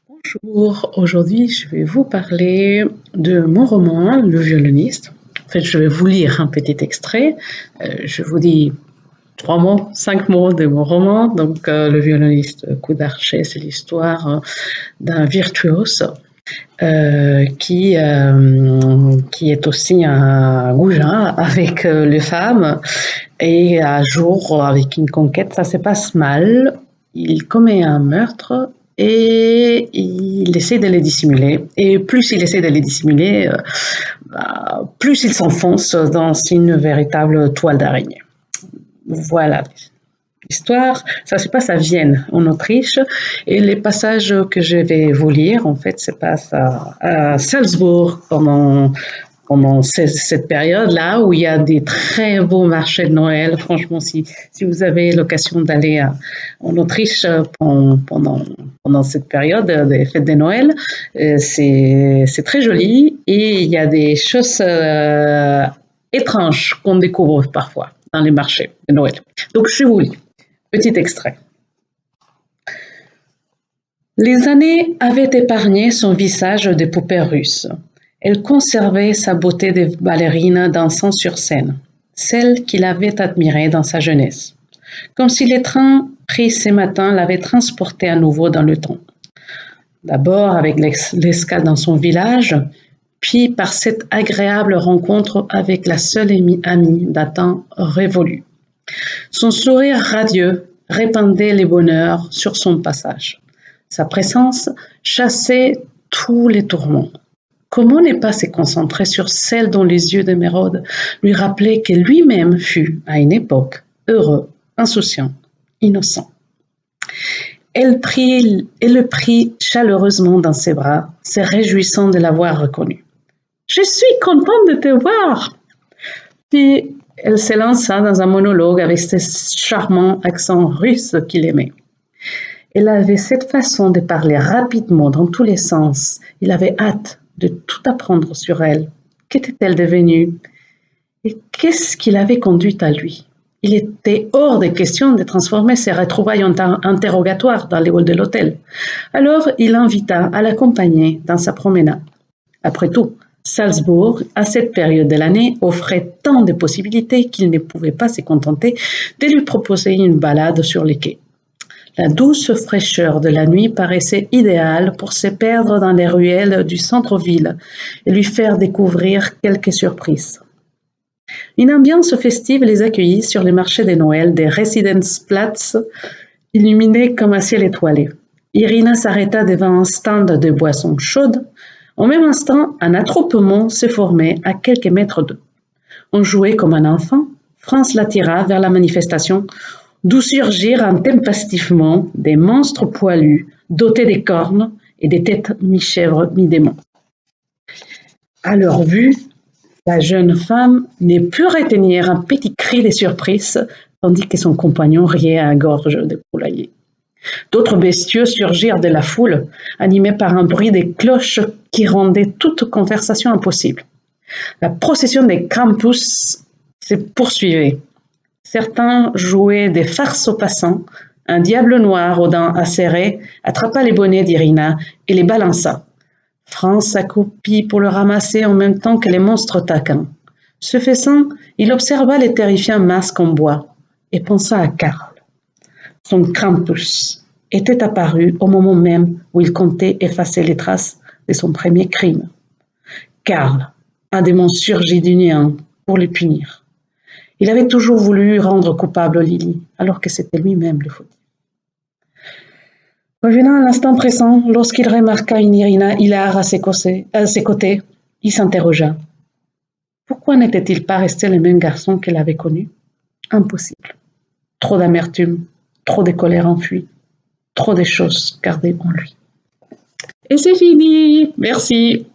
Bonjour, aujourd'hui je vais vous parler de mon roman Le violoniste. En fait, je vais vous lire un petit extrait. Je vous dis 3 mots, 5 mots de mon roman. Donc, Le violoniste, coup d'archet, c'est l'histoire d'un virtuose qui est aussi un goujat avec les femmes. Et un jour, avec une conquête, ça se passe mal. Il commet un meurtre et il essaie de les dissimuler. Et plus il essaie de les dissimuler, plus il s'enfonce dans une véritable toile d'araignée. Voilà l'histoire. Ça se passe à Vienne, en Autriche. Et les passages que je vais vous lire, en fait, se passent à Salzbourg pendant cette période-là où il y a des très beaux marchés de Noël. Franchement, si vous avez l'occasion d'aller en Autriche pendant cette période des fêtes de Noël, c'est très joli et il y a des choses étranges qu'on découvre parfois dans les marchés de Noël. Donc, je vous lis. Petit extrait. Les années avaient épargné son visage de poupée russe. Elle conservait sa beauté de ballerine dansant sur scène, celle qu'il avait admirée dans sa jeunesse, comme si les trains pris ce matin l'avaient transportée à nouveau dans le temps. D'abord avec l'escale dans son village, puis par cette agréable rencontre avec la seule amie d'un temps révolu. Son sourire radieux répandait les bonheurs sur son passage. Sa présence chassait tous les tourments. Comment ne pas se concentrer sur celle dont les yeux d'émeraude lui rappelaient que lui-même fut, à une époque, heureux, insouciant, innocent. Elle le prit chaleureusement dans ses bras, se réjouissant de l'avoir reconnu. « Je suis contente de te voir !» Puis elle s'élança dans un monologue avec ce charmant accent russe qu'il aimait. Elle avait cette façon de parler rapidement dans tous les sens. Il avait hâte de tout apprendre sur elle. Qu'était-elle devenue? Et qu'est-ce qui l'avait conduite à lui? Il était hors de question de transformer ses retrouvailles en interrogatoires dans les halls de l'hôtel. Alors il l'invita à l'accompagner dans sa promenade. Après tout, Salzbourg, à cette période de l'année, offrait tant de possibilités qu'il ne pouvait pas se contenter de lui proposer une balade sur les quais. La douce fraîcheur de la nuit paraissait idéale pour se perdre dans les ruelles du centre-ville et lui faire découvrir quelques surprises. Une ambiance festive les accueillit sur les marchés de Noël des Residenzplatz, illuminés comme un ciel étoilé. Irina s'arrêta devant un stand de boissons chaudes. Au même instant, un attroupement se formait à quelques mètres d'eux. On jouait comme un enfant. Franz l'attira vers la manifestation, d'où surgirent intempestivement des monstres poilus, dotés de cornes et des têtes mi-chèvre, mi-démon. À leur vue, la jeune femme ne put retenir un petit cri de surprise, tandis que son compagnon riait à gorge de poulailler. D'autres bestiaux surgirent de la foule, animés par un bruit de cloches qui rendait toute conversation impossible. La procession des Krampus se poursuivait. Certains jouaient des farces aux passants. Un diable noir aux dents acérées attrapa les bonnets d'Irina et les balança. Franz s'accroupit pour le ramasser en même temps que les monstres taquins. Ce faisant, il observa les terrifiants masques en bois et pensa à Karl. Son Krampus était apparu au moment même où il comptait effacer les traces de son premier crime. Karl, un démon surgi du néant pour les punir. Il avait toujours voulu rendre coupable Lily, alors que c'était lui-même le fautif. Revenant à l'instant présent, lorsqu'il remarqua une Irina hilare à ses côtés, il s'interrogea. Pourquoi n'était-il pas resté le même garçon qu'elle avait connu? Impossible. Trop d'amertume, trop de colère enfuie, trop de choses gardées en lui. Et c'est fini. Merci.